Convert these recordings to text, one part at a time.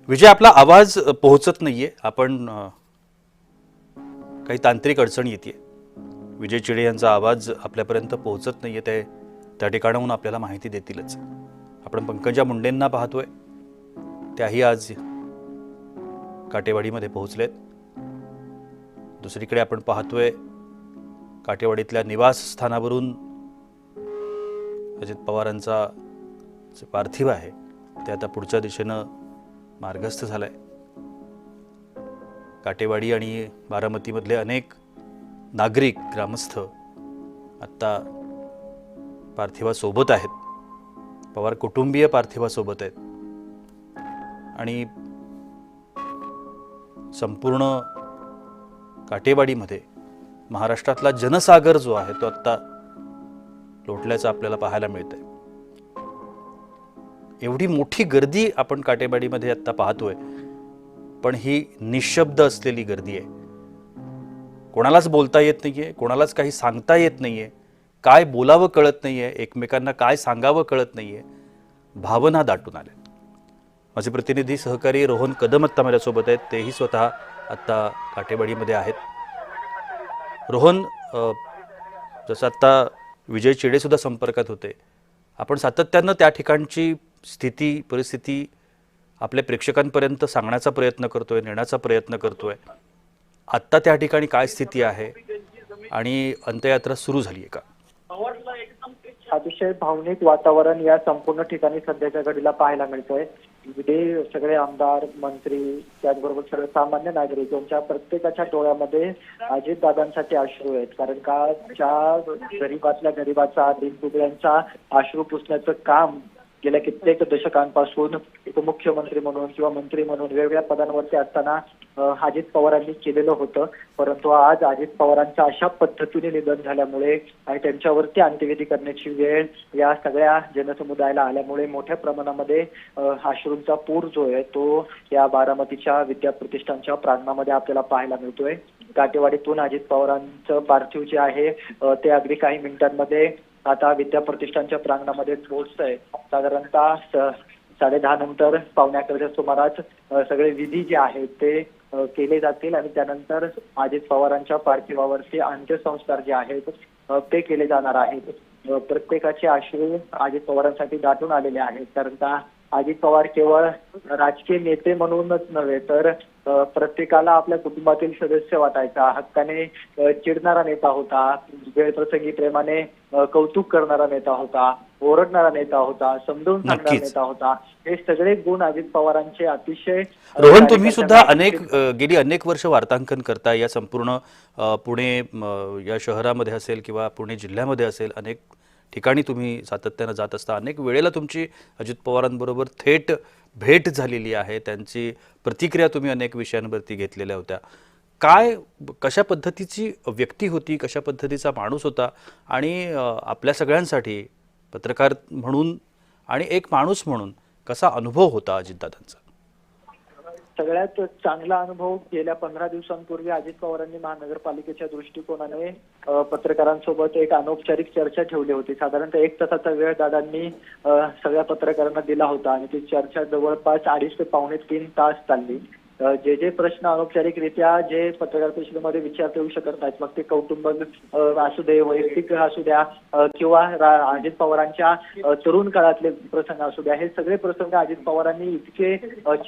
विजय, आपला आवाज पोहोचत नाहीये. आपण काही तांत्रिक अडचण येते. विजय चिडे यांचा आवाज आपल्यापर्यंत पोहोचत नाहीये. ते त्या ठिकाणाहून आपल्याला माहिती देतीलच. आपण पंकजा मुंडेंना पाहतोय, त्याही आज काटेवाडीमध्ये पोहोचलेत. दुसरीकडे आपण पाहतोय काटेवाडीतल्या निवासस्थानावरून अजित पवारांचा जे पार्थिव आहे ते आता पुढच्या दिशेनं मार्गस्थ झालंय. काटेवाडी आणि बारामतीमधले अनेक नागरिक, ग्रामस्थ आत्ता पार्थिवासोबत आहेत. पवार कुटुंबीय पार्थिवासोबत आहेत आणि संपूर्ण काटेवाडीमध्ये महाराष्ट्रातला जनसागर जो आहे तो आत्ता लोटल्याचं आपल्याला पाहायला मिळतंय. एवढी मोठी गर्दी आपण काटेवाडीमध्ये आत्ता पाहतोय, पण ही निशब्द असलेली गर्दी आहे. कोणालाच बोलता येत नाहीये, कोणालाच काही सांगता येत नाहीये, काय बोलावं कळत नाहीये, एकमेकांना काय सांगावं कळत नाहीये. भावना दाटून आल्या. माझे प्रतिनिधी सहकारी रोहन कदम आत्ता माझ्यासोबत आहेत. तेही स्वतः आत्ता काटेवाडीमध्ये आहेत. रोहन, जसं आत्ता विजय चिडे सुद्धा संपर्कात होते, आपण सातत्यानं त्या ठिकाणची स्थिती, परिस्थिती आपल्या प्रेक्षकांपर्यंत सांगण्याचा प्रयत्न करतोय, नेण्याचा प्रयत्न करतोय. आत्ता त्या ठिकाणी काय स्थिती आहे आणि अंत्ययात्रा सुरू झाली आहे का? अतिशय भावनिक वातावरण या संपूर्ण ठिकाणी सध्याच्या घडीला पाहायला मिळतंय. इथे सगळे आमदार, मंत्री, त्याचबरोबर सगळे सामान्य नागरिक यांच्या प्रत्येकाच्या डोळ्यामध्ये अजितदादांसाठी अश्रू आहेत. कारण का ज्या गरीबातल्या गरीबाचा, दीनदुबळ्यांचा अश्रू पुसण्याचं काम गेल्या कित्येक दशकांपासून उपमुख्यमंत्री म्हणून किंवा मंत्री म्हणून वेगवेगळ्या पदांवरती असताना अजित पवारांनी केलेलं होतं. परंतु आज अजित पवारांच्या अशा पद्धतीने निधन झाल्यामुळे आणि त्यांच्यावरती अंत्यविधी करण्याची वेळ या सगळ्या जनसमुदायाला आल्यामुळे मोठ्या प्रमाणामध्ये अश्रूंचा पूर जो आहे तो या बारामतीच्या विद्याप्रतिष्ठानच्या प्रांगणामध्ये आपल्याला पाहायला मिळतोय. काटेवाडीतून अजित पवारांचं पार्थिव जे आहे ते अगदी काही मिनिटांमध्ये आता विद्याप्रतिष्ठानच्या प्रांगणामध्ये पोहोचतंय. साधारणतः 10:30 नंतर पावणे 11च्या सुमारास सगळे विधी जे आहेत ते केले जातील आणि त्यानंतर अजित पवारांच्या पार्थिवावरती अंत्यसंस्कार जे आहेत ते केले जाणार आहेत. प्रत्येकाचे अश्रू अजित पवारांसाठी दाटून आलेले आहेत. कारण का अजित पवार केवळ राजकीय नेते म्हणूनच नव्हे तर प्रत्येकाला आपल्या कुटुंबातील सदस्य वाटायचा, हक्काने चिडणारा नेता होता, वेळप्रसंगी प्रेमाने कौतुक करणारा नेता होता, ओरडणारा नेता होता, समजावून सांगणारा नेता होता. हे सगळे गुण अजित पवारांचे अतिशय. रोहन, तुम्ही सुद्धा गेली अनेक वर्ष वार्तांकन करता या संपूर्ण पुणे या शहरामध्ये असेल किंवा पुणे जिल्ह्यामध्ये असेल, अनेक ठिकाणी तुम्ही सातत्यानं जात असता. अनेक वेळेला तुमची अजित पवारांबरोबर थेट भेट झालेली आहे. त्यांची प्रतिक्रिया तुम्ही अनेक विषयांवरती घेतलेल्या होत्या. कशा पद्धतीची व्यक्ती होती, कशा पद्धतीचा माणूस होता आणि आपल्या सगळ्यांसाठी पत्रकार म्हणून आणि एक माणूस म्हणून कसा अनुभव होता अजितदादांचा? सगळ्यात चांगला अनुभव गेल्या 15 दिवसांपूर्वी अजित पवारांनी महानगरपालिकेच्या दृष्टिकोनाने पत्रकारांसोबत एक अनौपचारिक चर्चा ठेवली होती. साधारणतः 1 तासाचा वेळ दादांनी सगळ्या पत्रकारांना दिला होता आणि ती चर्चा जवळपास 2.5 ते पावणे 3 तास चालली. जे प्रश्न अनौपचारिकरित्या जे पत्रकार परिषदेमध्ये विचारता येऊ शकत नाहीत, मग ते कौटुंबिक असू दे, वैयक्तिक असू द्या किंवा अजित पवारांच्या तरुण काळातले प्रसंग असू द्या, हे सगळे प्रसंग अजित पवारांनी इतके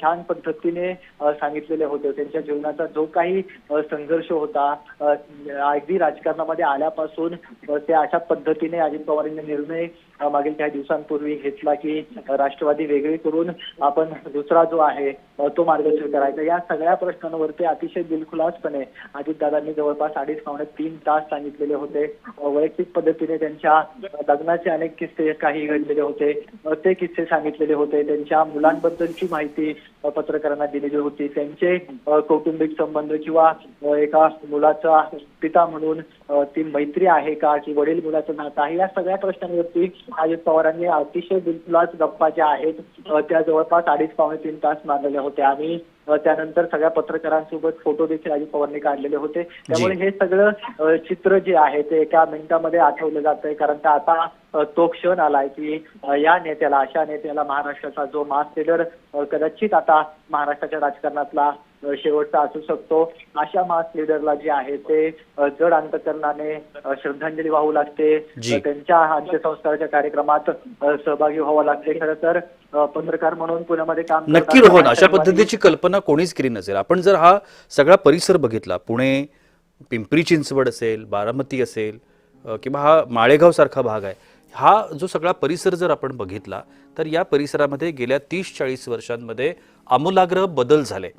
छान पद्धतीने सांगितलेले होते. त्यांच्या जीवनाचा जो काही संघर्ष होता, अगदी राजकारणामध्ये आल्यापासून ते अशा पद्धतीने अजित पवारांनी निर्णय मागील काही दिवसांपूर्वी घेतला की राष्ट्रवादी वेगळी करून आपण दुसरा जो आहे तो मार्ग स्वीकारायचा. या सगळ्या प्रश्नांवरती अतिशय दिलखुलासपणे अजितदादांनी जवळपास 2.5 पावणे 3 तास सांगितलेले होते. वैयक्तिक पद्धतीने त्यांच्या लग्नाचे अनेक किस्से काही घडलेले होते, ते किस्से सांगितलेले होते. त्यांच्या मुलांबद्दलची माहिती पत्रकारांना दिलेली होती. त्यांचे कौटुंबिक संबंध किंवा एका मुलाचा पिता म्हणून ती मैत्री आहे का की वडील मुलाचं नातं आहे, या सगळ्या प्रश्नांवरती अजित पवारांनी अतिशय दिलखुलास गप्पा ज्या आहेत त्या जवळपास 2.5 पावणे 3 तास मारलेल्या होत्या आणि त्यानंतर सगळ्या पत्रकारांसोबत फोटो देखील अजित पवारांनी काढलेले होते. त्यामुळे हे सगळं चित्र जे आहे ते एका मिनिटामध्ये आठवलं जातंय. कारण का आता तो क्षण आलाय की या नेत्याला, अशा नेत्याला, महाराष्ट्राचा जो मास लीडर कदाचित आता महाराष्ट्राच्या राजकारणातला शेवटचा असू शकतो, अशा मास लीडरला जे आहे ते जड अंतकरणाने श्रद्धांजली वाहू लागते, जी. त्यांच्या अंत्यसंस्काराच्या कार्यक्रमात सहभागी व्हावं लागते. खरं तर पत्रकार म्हणून पुण्यामध्ये काम नक्की करताना रोहन, अशा शनिवारी- पद्धतीची कल्पना कोणीच केली नसेल. आपण जर हा सगळा परिसर बघितला, पुणे, पिंपरी चिंचवड असेल, बारामती असेल किंवा हा माळेगाव सारखा भाग आहे, हा जो सगळा परिसर जर आपण बघितला तर या परिसरामध्ये गेल्या 30-40 वर्षांमध्ये आमूलाग्र बदल झाले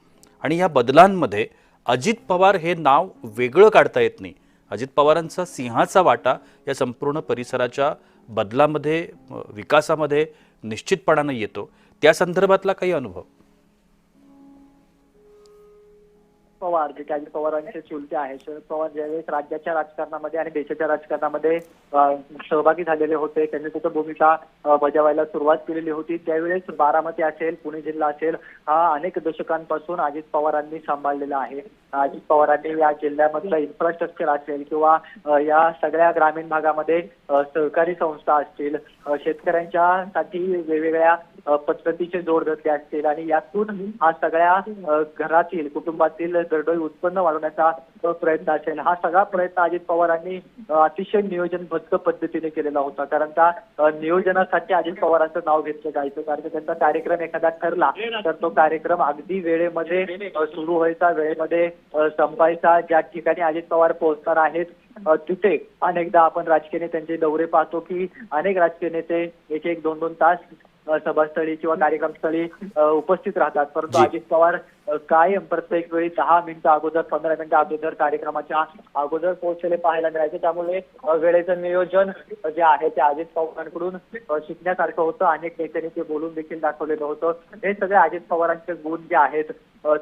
आणि या बदलांमध्ये अजित पवार हे नाव वेगळं काढता येत नाही. अजित पवारांचा सिंहाचा वाटा या संपूर्ण परिसराच्या बदलामध्ये, विकासामध्ये निश्चितपणानं येतो. त्या संदर्भातला काही अनुभव? पवार जे काही पवारांचे चुलते आहेत, शरद पवार ज्यावेळेस राज्याच्या राजकारणामध्ये आणि देशाच्या राजकारणामध्ये सहभागी झालेले होते, त्यांनी तिथं भूमिका बजावायला सुरुवात केलेली होती. त्यावेळेस बारामती असेल, पुणे जिल्हा असेल, हा अनेक दशकांपासून अजित पवारांनी सांभाळलेला आहे. अजित पवारांनी या जिल्ह्यामधलं इन्फ्रास्ट्रक्चर असेल किंवा या सगळ्या ग्रामीण भागामध्ये सहकारी संस्था असतील, शेतकऱ्यांच्यासाठी वेगवेगळ्या पद्धतीचे जोड धरले असतील आणि यातून हा सगळ्या घरातील, कुटुंबातील दरडोई उत्पन्न वाढवण्याचा प्रयत्न असेल. हा सगळा प्रयत्न अजित पवारांनी अतिशय नियोजनबद्ध पद्धतीने केलेला होता. कारण त्या नियोजनासाठी अजित पवारांचं नाव घेतलं जायचं, कारण त्यांचा कार्यक्रम एखादा ठरला तर तो कार्यक्रम अगदी वेळेमध्ये सुरू व्हायचा, वेळेमध्ये संपायचा. ज्या ठिकाणी अजित पवार पोहोचणार आहेत तिथे अनेकदा आपण राजकीय नेत्यांचे दौरे पाहतो की अनेक राजकीय नेते 1-1, 2-2 तास सभास्थळी किंवा कार्यक्रमस्थळी उपस्थित राहतात, परंतु अजित पवार कायम प्रत्येक वेळी 10 मिनिटं अगोदर, 15 मिनिटं अगोदर कार्यक्रमाच्या अगोदर पोहोचलेले पाहायला मिळायचे. त्यामुळे वेळेचं नियोजन जे आहे ते अजित पवारांकडून शिकण्यासारखं होतं. अनेक नेत्यांनी ते बोलून देखील दाखवलेलं होतं. हे सगळे अजित पवारांचे गुण जे आहेत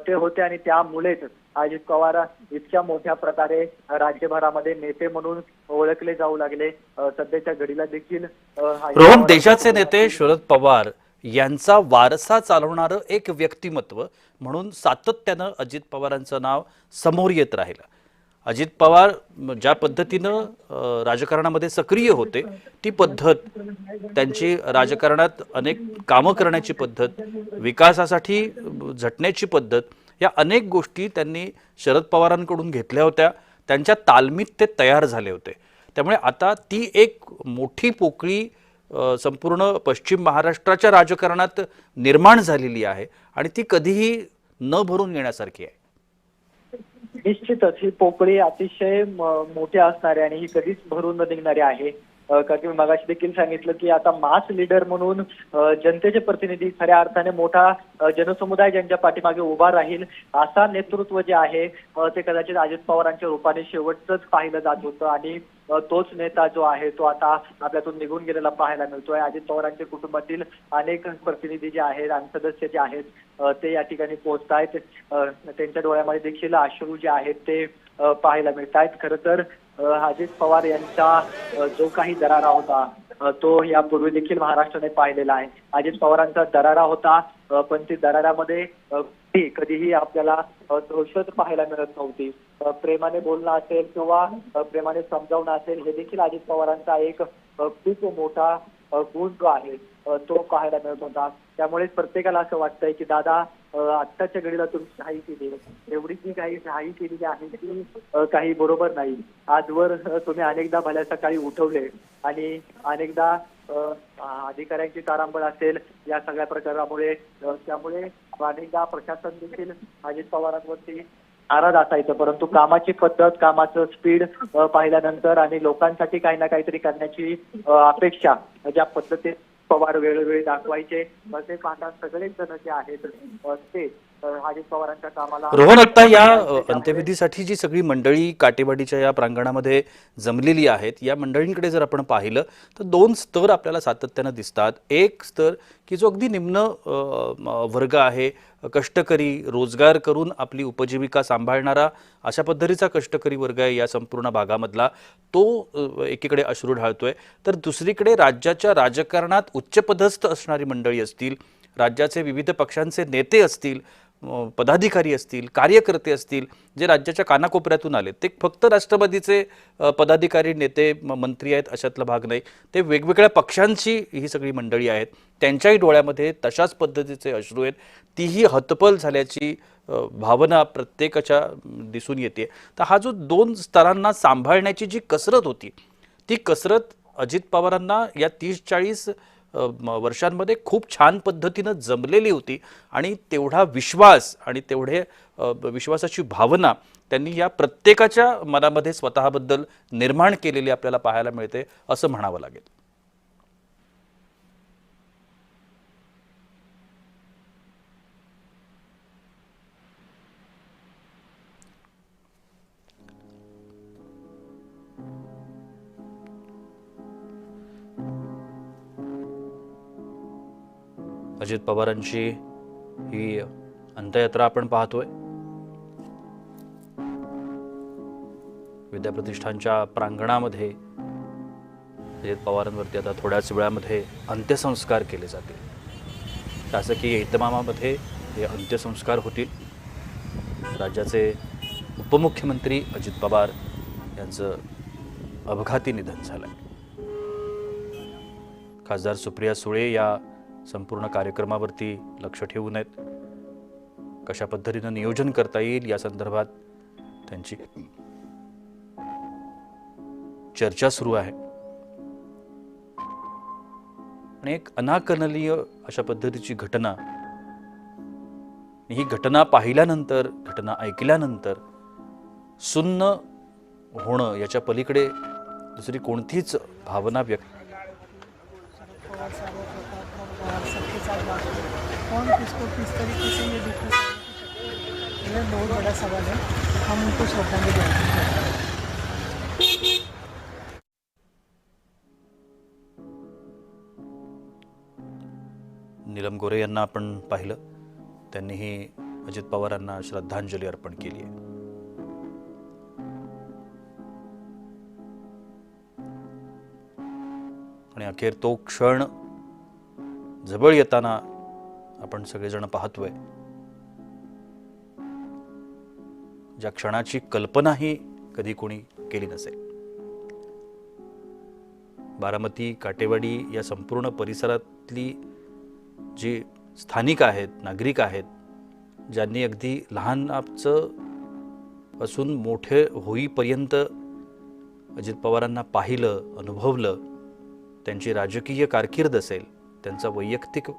ते होते आणि त्यामुळेच अजित पवार इतक्या मोठ्या प्रकारे राज्यभरामध्ये नेते म्हणून ओळखले जाऊ लागले. सध्याच्या घडीला देखील रोहन, देशाचे नेते शरद पवार यांचा वारसा चालवणारं एक व्यक्तिमत्व म्हणून सातत्यानं अजित पवारांचं नाव समोर येत राहिलं. अजित पवार ज्या पद्धतीनं राजकारणामध्ये सक्रिय होते, ती पद्धत, त्यांची राजकारणात अनेक कामं करण्याची पद्धत, विकासासाठी झटण्याची पद्धत, या अनेक गोष्टी त्यांनी शरद पवारांकडून घेतल्या होत्या. त्यांच्या तालमीत ते तयार झाले होते. त्यामुळे आता ती एक मोठी पोकळी संपूर्ण पश्चिम महाराष्ट्राच्या राजकारणात निर्माण झालेली आहे आणि ती कधीही न भरून येण्यासारखी आहे. निश्चितच ही पोकळी अतिशय मोठी असणारी आणि ही कधीच भरून न निघणारी आहे. कारण की मी मगाशी देखील सांगितलं की आता मास लीडर म्हणून जनतेचे प्रतिनिधी, खऱ्या अर्थाने मोठा जनसमुदाय ज्यांच्या पाठीमागे उभा राहील असा नेतृत्व जे आहे ते कदाचित अजित पवारांच्या रूपाने शेवटच पाहिलं जात होतं आणि तोच नेता जो आहे तो आता आपल्यातून निघून गेलेला पाहायला मिळतोय. अजित पवारांच्या कुटुंबातील अनेक प्रतिनिधी जे आहेत आणि सदस्य जे आहेत ते या ठिकाणी पोहोचतायत. त्यांच्या डोळ्यामध्ये देखील अश्रू जे आहेत ते पाहायला मिळत आहेत. खरं तर अजित पवार यांचा जो काही दरारा होता तो यापूर्वी देखील महाराष्ट्राने पाहिलेला आहे. अजित पवारांचा दरारा होता, पण ती दरारामध्ये कधीही आपल्याला औषध पाहायला मिळत नव्हती. प्रेमाने बोलणं असेल किंवा प्रेमाने समजावणं असेल, हे देखील अजित पवारांचा एक खूप मोठा गुण जो आहे तो पाहायला मिळत होता. त्यामुळे प्रत्येकाला असं वाटतंय की दादा आत्ताच्या घडीला तुम्ही सहाय्य केली, एवढी जी काही सहाय्य केलेली आहे ती काही बरोबर नाही. आजवर तुम्ही अनेकदा भल्या सकाळी उठवले आणि अनेकदा अधिकाऱ्यांची तारांबळ असेल या सगळ्या प्रकारामुळे, त्यामुळे अनेकदा प्रशासन देखील अजित पवारांवरती नाराज असायचं. परंतु कामाची पद्धत, कामाचं स्पीड पाहिल्यानंतर आणि लोकांसाठी काही ना काहीतरी करण्याची अपेक्षा ज्या पद्धतीने पवार वेळोवेळी दाखवायचे ते पाहता सगळेच जण जे आहेत ते अजित पवारांच्या कामाला. रोहन, आता या अंत्यविधीसाठी जी सगळी मंडळी काटेवाडीच्या या प्रांगणामध्ये जमलेली आहेत, या मंडळींकडे जर आपण पाहिलं तर 2 स्तर आपल्याला सातत्यानं दिसतात. एक स्तर की जो अगदी निम्न वर्ग आहे, कष्टकरी, रोजगार करून आपली उपजीविका सांभाळणारा अशा पद्धतीचा कष्टकरी वर्ग आहे या संपूर्ण भागामधला, तो एकीकडे अश्रू ढाळतोय. तर दुसरीकडे राज्याच्या राजकारणात उच्चपदस्थ असणारी मंडळी असतील, राज्याचे विविध पक्षांचे नेते असतील, पदाधिकारी असतील, कार्यकर्ते असतील, जे राज्याच्या कानाकोपऱ्यातून आले, ते फक्त राष्ट्रवादीचे पदाधिकारी, नेते, मंत्री आहेत अशातला भाग नाही. ते वेगवेगळ्या पक्षांची ही सगळी मंडळी आहेत. त्यांच्याही डोळ्यामध्ये तशाच पद्धतीचे अश्रू आहेत. तीही हतबल झाल्याची भावना प्रत्येकाच्या दिसून येते. तर हा जो 2 स्तरांना सांभाळण्याची जी कसरत होती, ती कसरत अजित पवारांना या 30-40 वर्षांमध्ये खूप छान पद्धतीनं जमलेली होती. आणि तेवढा विश्वास आणि तेवढे विश्वासाची भावना त्यांनी या प्रत्येकाच्या मनामध्ये स्वतःबद्दल निर्माण केलेली आपल्याला पाहायला मिळते असं म्हणावं लागेल. अजित पवारांची ही अंत्ययात्रा आपण पाहतोय. विद्याप्रतिष्ठानच्या प्रांगणामध्ये अजित पवारांवरती आता थोड्याच वेळामध्ये अंत्यसंस्कार केले जातील. शासकीय इतमामामध्ये हे अंत्यसंस्कार होतील. राज्याचे उपमुख्यमंत्री अजित पवार यांचं अपघाती निधन झालं. खासदार सुप्रिया सुळे या संपूर्ण कार्यक्रमावरती लक्ष ठेवून आहेत. कशा पद्धतीनं नियोजन करता येईल या संदर्भात त्यांची चर्चा सुरू आहे. आणि एक अनाकलनीय अशा पद्धतीची घटना, ही घटना पाहिल्यानंतर, घटना ऐकल्यानंतर सुन्न होणं याच्या पलीकडे दुसरी कोणतीच भावना व्यक्त. कौन किसको किस तरीके से ये दिख रहा है, ये बहुत बड़ा सवाल है. हम उनको श्रद्धांजलि अर्पित करते हैं. नीलम गोरे यांना आपण पाहिलं, त्यांनीही अजित पवारांना श्रद्धांजली अर्पण केली आहे. आणि अखेर तो क्षण जवळ येताना आपण सगळेजण पाहतोय, ज्या क्षणाची कल्पनाही कधी कोणी केली नसेल. बारामती, काटेवाडी या संपूर्ण परिसरातली जी स्थानिक आहेत, नागरिक आहेत, ज्यांनी अगदी लहानाचं पासून मोठे होईपर्यंत अजित पवारांना पाहिलं, अनुभवलं, त्यांची राजकीय कारकीर्द असेल, त्यांचा वैयक्तिक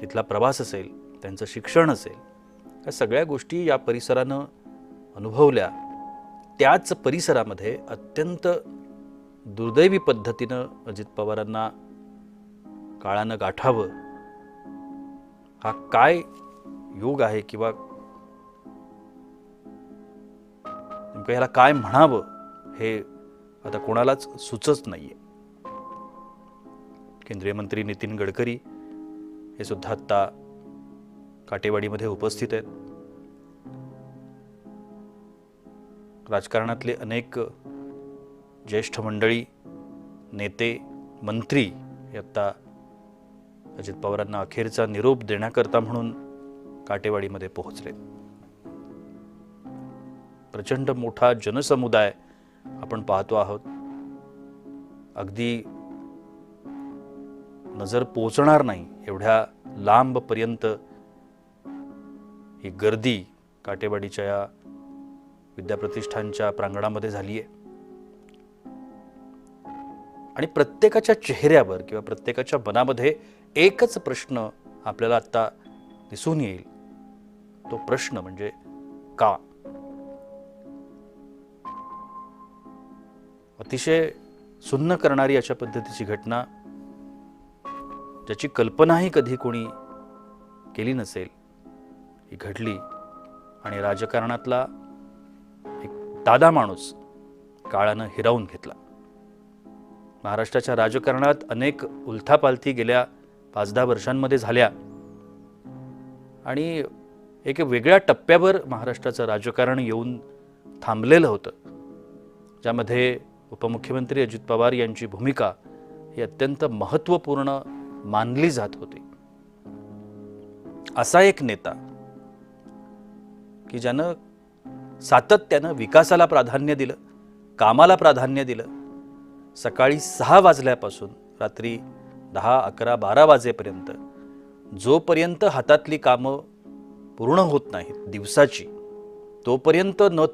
तिथला प्रवास असेल, त्यांचं शिक्षण असेल, या सगळ्या गोष्टी या परिसरानं अनुभवल्या. त्याच परिसरामध्ये अत्यंत दुर्दैवी पद्धतीनं अजित पवारांना काळानं गाठावं, हा काय योग आहे किंवा नेमकं ह्याला काय म्हणावं हे आता कोणालाच सुचत नाहीये. केंद्रीय मंत्री नितीन गडकरी हे सुद्धा आता काटेवाडीमध्ये उपस्थित आहेत. राजकारणातले अनेक ज्येष्ठ मंडळी, नेते, मंत्री हे आता अजित पवारांना अखेरचा निरोप देण्याकरता म्हणून काटेवाडीमध्ये पोहोचले. प्रचंड मोठा जनसमुदाय आपण पाहतो आहोत. अगदी नजर पोचणार नाही एवढ्या लांबपर्यंत ही गर्दी काटेवाडीच्या या विद्याप्रतिष्ठानच्या प्रांगणामध्ये झाली आहे. आणि प्रत्येकाच्या चेहऱ्यावर किंवा प्रत्येकाच्या मनामध्ये एकच प्रश्न आपल्याला आता दिसून येईल. तो प्रश्न म्हणजे का? अतिशय सुन्न करणारी अशा पद्धतीची घटना, ज्याची कल्पनाही कधी कोणी केली नसेल, ही घडली. आणि राजकारणातला एक दादा माणूस काळानं हिरावून घेतला. महाराष्ट्राच्या राजकारणात अनेक उलथापालथी गेल्या 5-10 वर्षांमध्ये झाल्या आणि एक वेगळ्या टप्प्यावर महाराष्ट्राचं राजकारण येऊन थांबलेलं होतं, ज्यामध्ये उपमुख्यमंत्री अजित पवार यांची भूमिका ही अत्यंत महत्त्वपूर्ण मानली जात होती. असा एक नेता की ज्यानं सातत्यानं विकासाला प्राधान्य दिलं, कामाला प्राधान्य दिलं. सकाळी 6 वाजल्यापासून रात्री 10, 11, 12 वाजेपर्यंत जोपर्यंत हातातली कामं पूर्ण होत नाहीत दिवसाची, तोपर्यंत न